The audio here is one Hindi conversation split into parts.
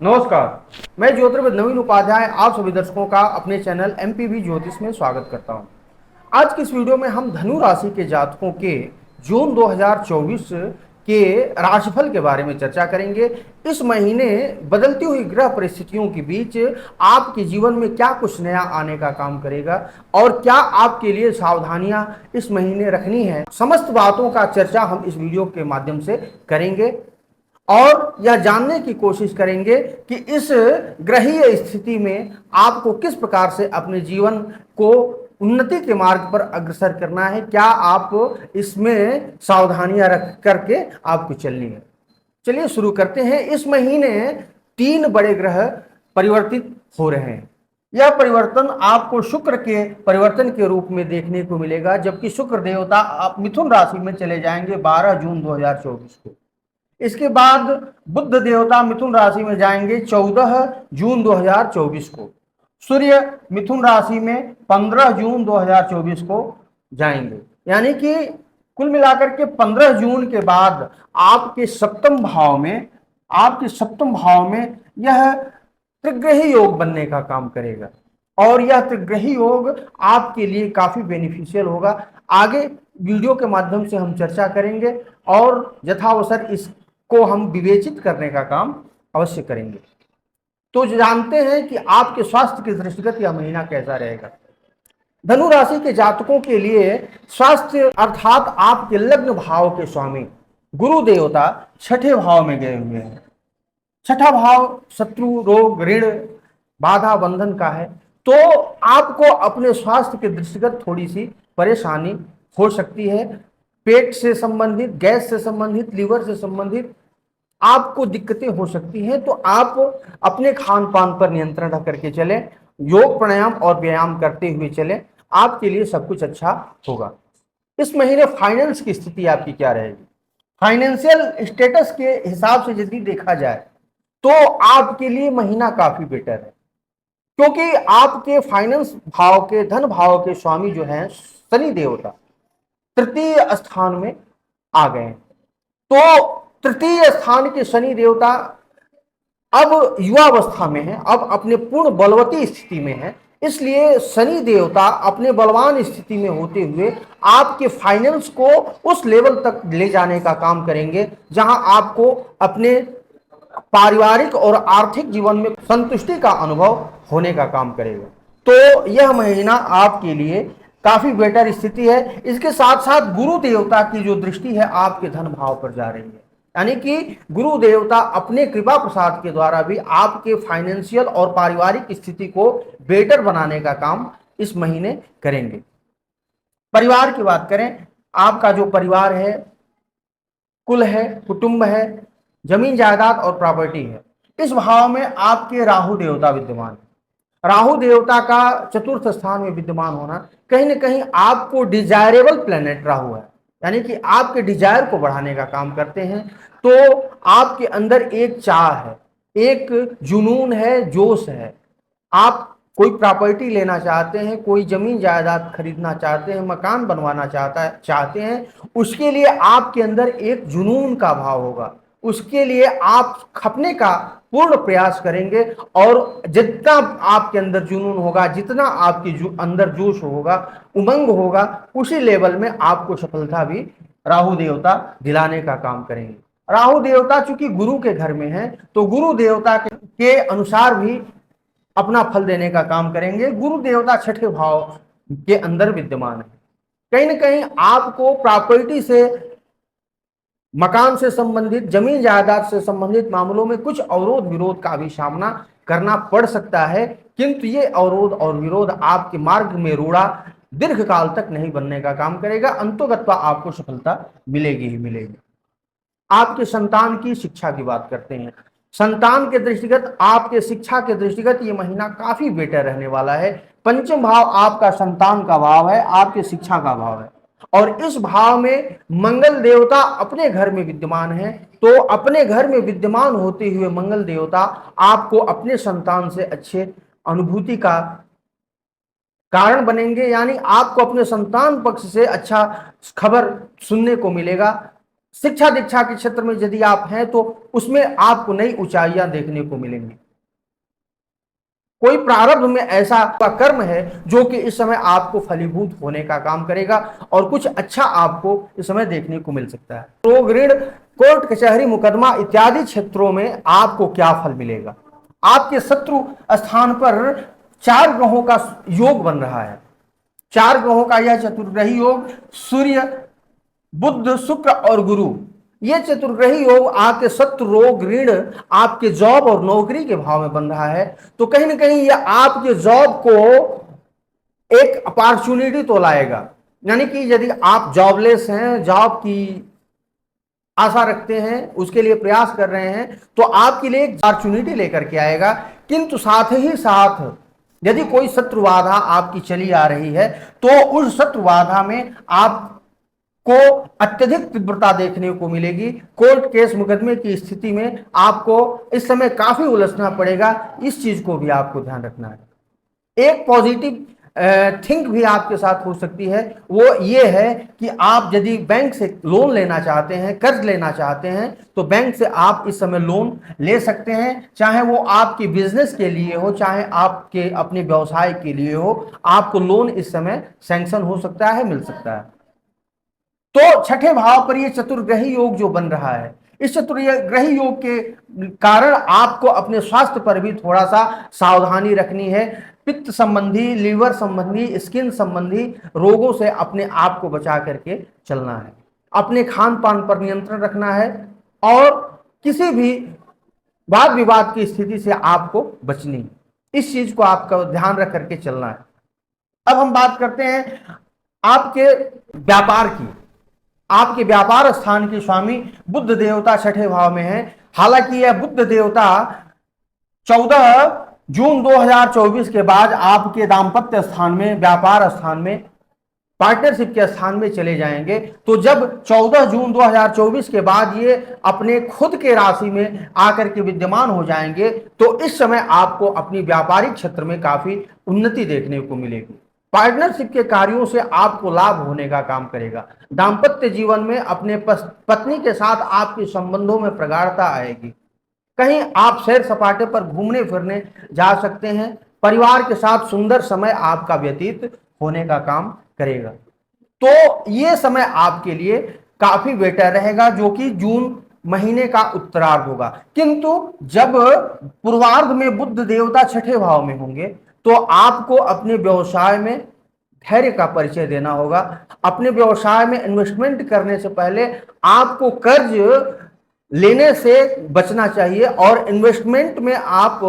नमस्कार। मैं ज्योतिर्विद नवीन उपाध्याय आप सभी दर्शकों का अपने चैनल एमपीवी ज्योतिष में स्वागत करता हूं। आज की इस वीडियो में हम धनु राशि के जातकों के जून 2024 के राशिफल के बारे में चर्चा करेंगे। इस महीने बदलती हुई ग्रह परिस्थितियों के बीच आपके जीवन में क्या कुछ नया आने का काम करेगा और क्या आपके लिए सावधानियां इस महीने रखनी है, समस्त बातों का चर्चा हम इस वीडियो के माध्यम से करेंगे और यह जानने की कोशिश करेंगे कि इस ग्रहीय स्थिति में आपको किस प्रकार से अपने जीवन को उन्नति के मार्ग पर अग्रसर करना है, क्या आप इसमें सावधानियां रख करके आपको चलनी है। चलिए शुरू करते हैं। इस महीने 3 बड़े ग्रह परिवर्तित हो रहे हैं। यह परिवर्तन आपको शुक्र के परिवर्तन के रूप में देखने को मिलेगा, जबकि शुक्र देवता आप मिथुन राशि में चले जाएंगे 12 जून 2024 को। इसके बाद बुध देवता मिथुन राशि में जाएंगे 14 जून 2024 को। सूर्य मिथुन राशि में 15 जून 2024 को जाएंगे। यानी कि कुल मिलाकर के 15 जून के बाद आपके सप्तम भाव में यह त्रिग्रही योग बनने का काम करेगा और यह त्रिग्रही योग आपके लिए काफी बेनिफिशियल होगा। आगे वीडियो के माध्यम से हम चर्चा करेंगे और यथावसर इसको हम विवेचित करने का काम अवश्य करेंगे। तो जानते हैं कि आपके स्वास्थ्य के दृष्टिगत यह महीना कैसा रहेगा। धनु राशि के जातकों के लिए स्वास्थ्य अर्थात आपके लग्न भाव के स्वामी गुरु देवता छठे भाव में गए हुए हैं। छठा भाव शत्रु, रोग, ऋण, बाधा, बंधन का है, तो आपको अपने स्वास्थ्य के दृष्टिगत थोड़ी सी परेशानी हो सकती है। पेट से संबंधित, गैस से संबंधित, लीवर से संबंधित आपको दिक्कतें हो सकती हैं। तो आप अपने खान पान पर नियंत्रण रख करके चलें, योग प्राणायाम और व्यायाम करते हुए चलें, आपके लिए सब कुछ अच्छा होगा। इस महीने फाइनेंस की स्थिति आपकी क्या रहेगी? फाइनेंशियल स्टेटस के हिसाब से यदि देखा जाए तो आपके लिए महीना काफी बेटर है, क्योंकि आपके फाइनेंस भाव के, धन भाव के स्वामी जो हैं शनि देवता तृतीय स्थान में आ गए हैं। तो तृतीय स्थान के शनि देवता अब युवावस्था में है, अब अपने पूर्ण बलवती स्थिति में है। इसलिए शनि देवता अपने बलवान स्थिति में होते हुए आपके फाइनेंस को उस लेवल तक ले जाने का काम करेंगे जहां आपको अपने पारिवारिक और आर्थिक जीवन में संतुष्टि का अनुभव होने का काम करेगा। तो यह महीना आपके लिए काफी बेटर स्थिति है। इसके साथ साथ गुरु देवता की जो दृष्टि है आपके धन भाव पर जा रही है, यानी कि गुरु देवता अपने कृपा प्रसाद के द्वारा भी आपके फाइनेंशियल और पारिवारिक स्थिति को बेटर बनाने का काम इस महीने करेंगे। परिवार की बात करें, आपका जो परिवार है, कुल है, कुटुंब है, जमीन जायदाद और प्रॉपर्टी है, इस भाव में आपके राहु देवता विद्यमान है। राहु देवता का चतुर्थ स्थान में विद्यमान होना कहीं ना कहीं आपको डिजायरेबल प्लेनेट राहु है, यानी कि आपके डिजायर को बढ़ाने का काम करते हैं। तो आपके अंदर एक चाह है, एक जुनून है, जोश है। आप कोई प्रॉपर्टी लेना चाहते हैं, कोई जमीन जायदाद खरीदना चाहते हैं, मकान बनवाना चाहते हैं, उसके लिए आपके अंदर एक जुनून का भाव होगा। उसके लिए आप खपने का पूर्ण प्रयास करेंगे और जितना आपके अंदर जुनून होगा, जितना आपके अंदर जोश होगा, उमंग होगा, उसी लेवल में आपको सफलता भी राहु देवता दिलाने का काम करेंगे। राहु देवता चूंकि गुरु के घर में है, तो गुरु देवता के अनुसार भी अपना फल देने का काम करेंगे। गुरु देवता छठे भाव के अंदर विद्यमान है। कहीं ना कहीं आपको प्रॉपर्टी से, मकान से संबंधित, जमीन जायदाद से संबंधित मामलों में कुछ अवरोध विरोध का भी सामना करना पड़ सकता है, किंतु ये अवरोध और विरोध आपके मार्ग में रोड़ा दीर्घ काल तक नहीं बनने का काम करेगा। अंतोगत्वा आपको सफलता मिलेगी ही मिलेगी। आपके संतान की शिक्षा की बात करते हैं। संतान के दृष्टिगत, आपके शिक्षा के दृष्टिगत ये महीना काफी बेटर रहने वाला है। पंचम भाव आपका संतान का भाव है, आपके शिक्षा का भाव है, और इस भाव में मंगल देवता अपने घर में विद्यमान है। तो अपने घर में विद्यमान होते हुए मंगल देवता आपको अपने संतान से अच्छे अनुभूति का कारण बनेंगे, यानी आपको अपने संतान पक्ष से अच्छा खबर सुनने को मिलेगा। शिक्षा दीक्षा के क्षेत्र में यदि आप हैं तो उसमें आपको नई ऊंचाइयां देखने को मिलेंगी। कोई प्रारब्ध में ऐसा कर्म है जो कि इस समय आपको फलीभूत होने का काम करेगा और कुछ अच्छा आपको इस समय देखने को मिल सकता है। रोग, ऋण, कोर्ट कचहरी, मुकदमा इत्यादि क्षेत्रों में आपको क्या फल मिलेगा? आपके शत्रु स्थान पर 4 ग्रहों का योग बन रहा है। 4 ग्रहों का यह चतुर्ग्रही योग सूर्य, बुध, शुक्र और गुरु, ये चतुर्ग्रही योग आपके शत्रु, रोग, ऋण, आपके जॉब और नौकरी के भाव में बन रहा है। तो कहीं ना कहीं यह आपके जॉब को एक अपॉर्चुनिटी तो लाएगा, यानी कि यदि आप जॉबलेस हैं, जॉब की आशा रखते हैं, उसके लिए प्रयास कर रहे हैं, तो आपके लिए एक अपॉर्चुनिटी लेकर के आएगा। किंतु साथ ही साथ यदि कोई शत्रु बाधा आपकी चली आ रही है तो उस शत्रु बाधा में आप को अत्यधिक तीव्रता देखने को मिलेगी। कोर्ट केस मुकदमे की स्थिति में आपको इस समय काफी उलझना पड़ेगा। इस चीज को भी आपको ध्यान रखना है। एक पॉजिटिव थिंक भी आपके साथ हो सकती है, वो ये है कि आप यदि बैंक से लोन लेना चाहते हैं, कर्ज लेना चाहते हैं, तो बैंक से आप इस समय लोन ले सकते हैं। चाहे वो आपके बिजनेस के लिए हो, चाहे आपके अपने व्यवसाय के लिए हो, आपको लोन इस समय सैंक्शन हो सकता है, मिल सकता है। तो छठे भाव पर ये चतुर्ग्रही योग जो बन रहा है, इस चतुर्ग्रही योग के कारण आपको अपने स्वास्थ्य पर भी थोड़ा सा सावधानी रखनी है। पित्त संबंधी, लीवर संबंधी, स्किन संबंधी रोगों से अपने आप को बचा करके चलना है। अपने खान पान पर नियंत्रण रखना है और किसी भी वाद विवाद की स्थिति से आपको बचनी है। इस चीज को आपका ध्यान रख करके चलना है। अब हम बात करते हैं आपके व्यापार की। आपके व्यापार स्थान के स्वामी बुध देवता छठे भाव में है। हालांकि यह बुध देवता 14 जून 2024 के बाद आपके दाम्पत्य स्थान में, व्यापार स्थान में, पार्टनरशिप के स्थान में चले जाएंगे। तो जब 14 जून 2024 के बाद ये अपने खुद के राशि में आकर के विद्यमान हो जाएंगे तो इस समय आपको अपनी व्यापारिक क्षेत्र में काफी उन्नति देखने को मिलेगी। पार्टनरशिप के कार्यों से आपको लाभ होने का काम करेगा। दाम्पत्य जीवन में अपने पत्नी के साथ आपके संबंधों में प्रगाढ़ता आएगी। कहीं आप सैर सपाटे पर घूमने फिरने जा सकते हैं। परिवार के साथ सुंदर समय आपका व्यतीत होने का काम करेगा। तो ये समय आपके लिए काफी बेटर रहेगा, जो कि जून महीने का उत्तरार्ध होगा। किंतु जब पूर्वार्ध में बुध देवता छठे भाव में होंगे तो आपको अपने व्यवसाय में धैर्य का परिचय देना होगा। अपने व्यवसाय में इन्वेस्टमेंट करने से पहले आपको कर्ज लेने से बचना चाहिए और इन्वेस्टमेंट में आप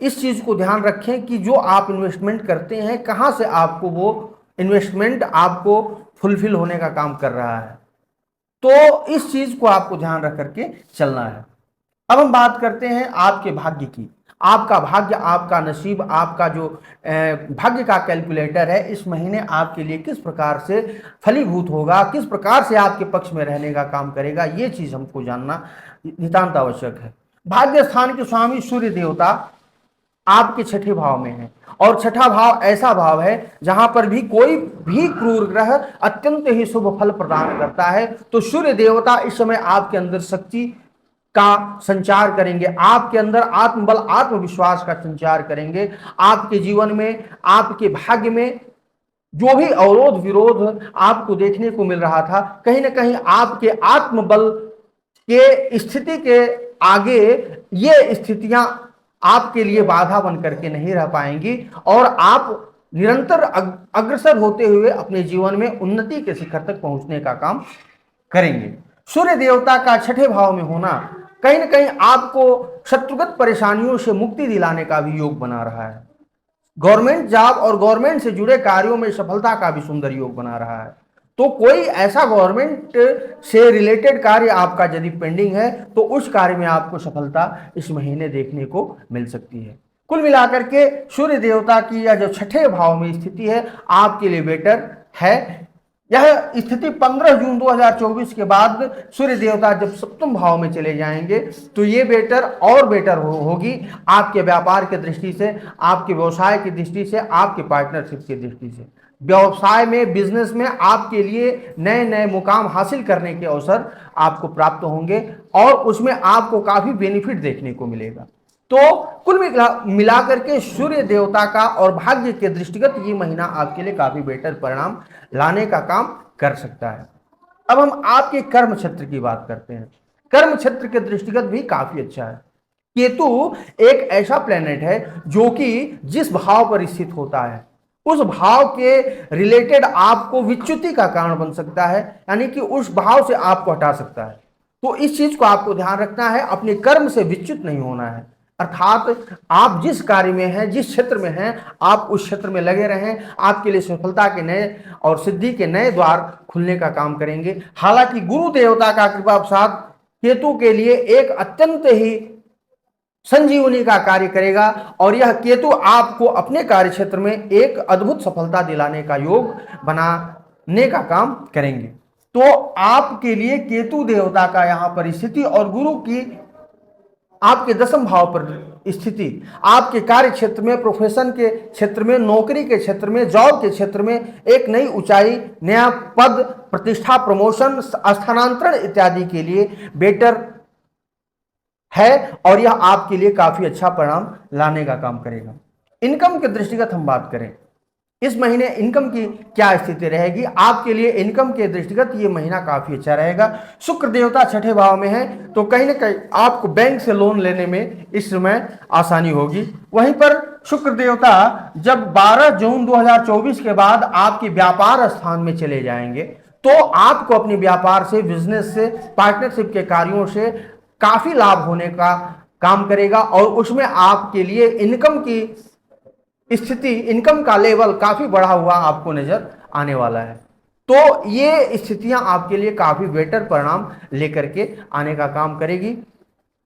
इस चीज को ध्यान रखें कि जो आप इन्वेस्टमेंट करते हैं, कहां से आपको वो इन्वेस्टमेंट आपको फुलफिल होने का काम कर रहा है। तो इस चीज को आपको ध्यान रख करके चलना है। अब हम बात करते हैं आपके भाग्य की। आपका भाग्य, आपका नसीब, आपका जो भाग्य का कैलकुलेटर है, इस महीने आपके लिए किस प्रकार से फलीभूत होगा, किस प्रकार से आपके पक्ष में रहने का काम करेगा, ये चीज हमको जानना नितांत आवश्यक है। भाग्य स्थान के स्वामी सूर्य देवता आपके छठे भाव में है और छठा भाव ऐसा भाव है जहां पर भी कोई भी क्रूर ग्रह अत्यंत ही शुभ फल प्रदान करता है। तो सूर्य देवता इस समय आपके अंदर शक्ति का संचार करेंगे, आपके अंदर आत्मबल, आत्मविश्वास का संचार करेंगे। आपके जीवन में, आपके भाग्य में जो भी अवरोध विरोध आपको देखने को मिल रहा था, कहीं ना कहीं आपके आत्मबल के स्थिति के आगे ये स्थितियां आपके लिए बाधा बन करके नहीं रह पाएंगी और आप निरंतर अग्रसर होते हुए अपने जीवन में उन्नति के शिखर तक पहुंचने का काम करेंगे। सूर्य देवता का छठे भाव में होना कहीं ना कहीं आपको शत्रुगत परेशानियों से मुक्ति दिलाने का भी योग बना रहा है। गवर्नमेंट जॉब और गवर्नमेंट से जुड़े कार्यों में सफलता का भी सुंदर योग बना रहा है। तो कोई ऐसा गवर्नमेंट से रिलेटेड कार्य आपका यदि पेंडिंग है तो उस कार्य में आपको सफलता इस महीने देखने को मिल सकती है। कुल मिलाकर के सूर्य देवता की यह जो छठे भाव में स्थिति है आपके लिए बेटर है। यह स्थिति 15 जून 2024 के बाद सूर्य देवता जब सप्तम भाव में चले जाएंगे तो ये बेटर और बेटर होगी आपके व्यापार की दृष्टि से, आपके व्यवसाय की दृष्टि से, आपके पार्टनरशिप की दृष्टि से। व्यवसाय में, बिजनेस में आपके लिए नए नए मुकाम हासिल करने के अवसर आपको प्राप्त होंगे और उसमें आपको काफी बेनिफिट देखने को मिलेगा। तो कुल मिलाकर के सूर्य देवता का और भाग्य के दृष्टिगत ये महीना आपके लिए काफी बेहतर परिणाम लाने का काम कर सकता है। अब हम आपके कर्म क्षेत्र की बात करते हैं। कर्म क्षेत्र के दृष्टिगत भी काफी अच्छा है। केतु एक ऐसा प्लेनेट है जो कि जिस भाव पर स्थित होता है उस भाव के रिलेटेड आपको विच्युति का कारण बन सकता है, यानी कि उस भाव से आपको हटा सकता है। तो इस चीज को आपको ध्यान रखना है, अपने कर्म से विच्युत नहीं होना है। अर्थात आप जिस कार्य में हैं, जिस क्षेत्र में हैं, आप उस क्षेत्र में लगे रहें। आपके लिए सफलता के नए और सिद्धि के नए द्वार खुलने का काम करेंगे। हालांकि गुरु देवता का कृपा प्रसाद केतु के लिए एक अत्यंत ही संजीवनी का कार्य करेगा और यह केतु आपको अपने कार्य क्षेत्र में एक अद्भुत सफलता दिलाने का योग बनाने का काम करेंगे। तो आपके लिए केतु देवता का यहां पर स्थिति और गुरु की आपके दसम भाव पर स्थिति आपके कार्य क्षेत्र में, प्रोफेशन के क्षेत्र में, नौकरी के क्षेत्र में, जॉब के क्षेत्र में एक नई ऊंचाई, नया पद, प्रतिष्ठा, प्रमोशन, स्थानांतरण इत्यादि के लिए बेटर है और यह आपके लिए काफी अच्छा परिणाम लाने का काम करेगा। इनकम के दृष्टिगत हम बात करें, इस महीने इनकम की क्या स्थिति रहेगी? आपके लिए इनकम के दृष्टिगत ये महीना काफी अच्छा रहेगा। शुक्र देवता छठे भाव में है तो कहीं ना कहीं आपको बैंक से लोन लेने में इस समय आसानी होगी। वहीं पर शुक्र देवता जब 12 जून 2024 के बाद आपके व्यापार स्थान में चले जाएंगे तो आपको अपने व्यापार से, बिजनेस से, पार्टनरशिप के कार्यों से काफी लाभ होने का काम करेगा और उसमें आपके लिए इनकम की स्थिति, इनकम का लेवल काफी बढ़ा हुआ आपको नजर आने वाला है। तो ये स्थितियां आपके लिए काफी बेटर परिणाम लेकर के आने का काम करेगी।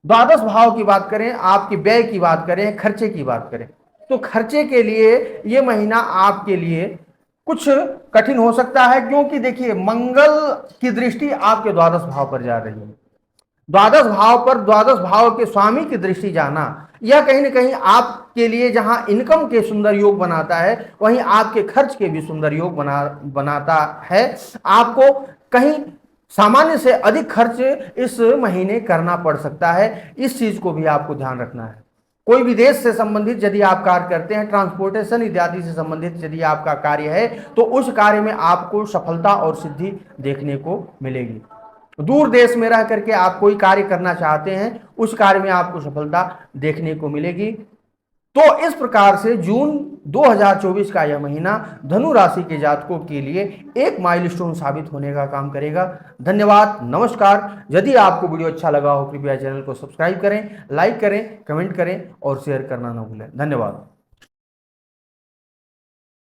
द्वादश भाव की बात करें, आपकी व्यय की बात करें, खर्चे की बात करें, तो खर्चे के लिए ये महीना आपके लिए कुछ कठिन हो सकता है, क्योंकि देखिए मंगल की दृष्टि आपके द्वादश भाव पर जा रही है। द्वादश भाव पर द्वादश भाव के स्वामी की दृष्टि जाना यह कहीं ना कहीं आपके लिए जहां इनकम के सुंदर योग बनाता है वहीं आपके खर्च के भी सुंदर योग बनाता है। आपको कहीं सामान्य से अधिक खर्च इस महीने करना पड़ सकता है, इस चीज को भी आपको ध्यान रखना है। कोई विदेश से संबंधित यदि आप कार्य करते हैं, ट्रांसपोर्टेशन इत्यादि से संबंधित यदि आपका कार्य है तो उस कार्य में आपको सफलता और सिद्धि देखने को मिलेगी। दूर देश में रह करके आप कोई कार्य करना चाहते हैं, उस कार्य में आपको सफलता देखने को मिलेगी। तो इस प्रकार से जून 2024 का यह महीना धनु राशि के जातकों के लिए एक माइलस्टोन साबित होने का काम करेगा। धन्यवाद, नमस्कार। यदि आपको वीडियो अच्छा लगा हो कृपया चैनल को सब्सक्राइब करें, लाइक करें, कमेंट करें और शेयर करना न भूलें। धन्यवाद।